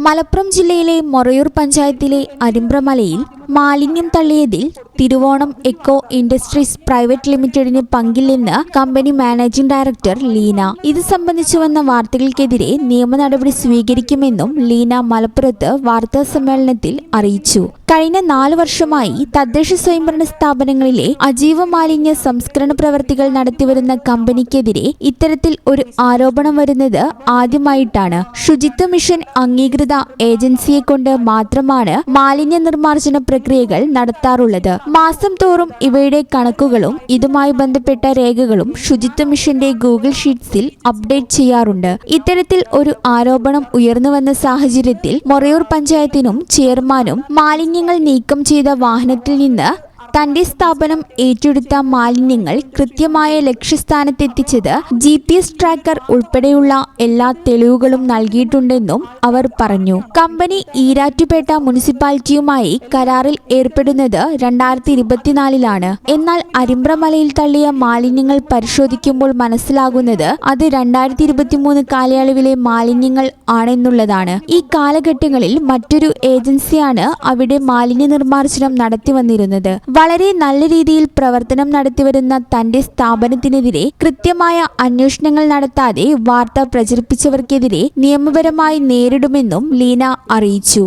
മലപ്പുറം ജില്ലയിലെ മൊറയൂർ പഞ്ചായത്തിലെ അരിമ്പ്രമലയിൽ മാലിന്യം തള്ളിയതിൽ തിരുവോണം എക്കോ ഇൻഡസ്ട്രീസ് പ്രൈവറ്റ് ലിമിറ്റഡിന് പങ്കില്ലെന്ന് കമ്പനി മാനേജിംഗ് ഡയറക്ടർ ലീന. ഇത് സംബന്ധിച്ചു വന്ന വാർത്തകൾക്കെതിരെ നിയമ നടപടി സ്വീകരിക്കുമെന്നും ലീന മലപ്പുറത്ത് വാർത്താസമ്മേളനത്തിൽ അറിയിച്ചു. കഴിഞ്ഞ 4 വർഷമായി തദ്ദേശ സ്വയംഭരണ സ്ഥാപനങ്ങളിലെ അജൈവ മാലിന്യ സംസ്കരണ പ്രവർത്തികൾ നടത്തിവരുന്ന കമ്പനിക്കെതിരെ ഇത്തരത്തിൽ ഒരു ആരോപണം വരുന്നത് ആദ്യമായിട്ടാണ്. ശുചിത്വ മിഷൻ അംഗീകൃത ഏജൻസിയെ കൊണ്ട് മാത്രമാണ് മാലിന്യ നിർമ്മാർജ്ജന പ്രക്രിയകൾ നടത്താറുള്ളത്. മാസം തോറും ഇവയുടെ കണക്കുകളും ഇതുമായി ബന്ധപ്പെട്ട രേഖകളും ശുചിത്വ മിഷന്റെ ഗൂഗിൾ ഷീറ്റ്സിൽ അപ്ഡേറ്റ് ചെയ്യാറുണ്ട്. ഇത്തരത്തിൽ ഒരു ആരോപണം ഉയർന്നുവന്ന സാഹചര്യത്തിൽ മൊറയൂർ പഞ്ചായത്തിനും ചെയർമാനും മാലിന്യങ്ങൾ നീക്കം ചെയ്ത വാഹനത്തിൽ നിന്ന് തന്റെ സ്ഥാപനം ഏറ്റെടുത്ത മാലിന്യങ്ങൾ കൃത്യമായ ലക്ഷ്യസ്ഥാനത്തെത്തിച്ചത് GPS ട്രാക്കർ ഉൾപ്പെടെയുള്ള എല്ലാ തെളിവുകളും നൽകിയിട്ടുണ്ടെന്നും അവർ പറഞ്ഞു. കമ്പനി ഈരാറ്റുപേട്ട മുനിസിപ്പാലിറ്റിയുമായി കരാറിൽ ഏർപ്പെടുന്നത് 2024-ലാണ്. എന്നാൽ അരിമ്പ്രമലയിൽ തള്ളിയ മാലിന്യങ്ങൾ പരിശോധിക്കുമ്പോൾ മനസ്സിലാകുന്നത് അത് 2023 കാലയളവിലെ മാലിന്യങ്ങൾ ആണെന്നുള്ളതാണ്. ഈ കാലഘട്ടങ്ങളിൽ മറ്റൊരു ഏജൻസിയാണ് അവിടെ മാലിന്യ നിർമ്മാർജ്ജനം നടത്തി വന്നിരുന്നത്. വളരെ നല്ല രീതിയിൽ പ്രവർത്തനം നടത്തിവരുന്ന തന്റെ സ്ഥാപനത്തിനെതിരെ കൃത്യമായ അന്വേഷണങ്ങൾ നടത്താതെ വാർത്ത പ്രചരിപ്പിച്ചവർക്കെതിരെ നിയമപരമായി നേരിടുമെന്നും ലീന അറിയിച്ചു.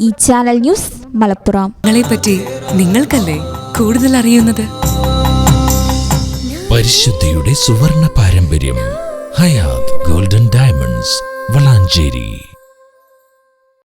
ഈ ചാനൽ ന്യൂസ് മലപ്പുറം. പറ്റി നിങ്ങൾക്കല്ലേ കൂടുതൽ അറിയുന്നത്? പരിശുദ്ധിയുടെ സുവർണ പാരമ്പര്യം ഹയാത്ത് ഗോൾഡൻ ഡയമണ്ട്സ് വളാഞ്ചേരി.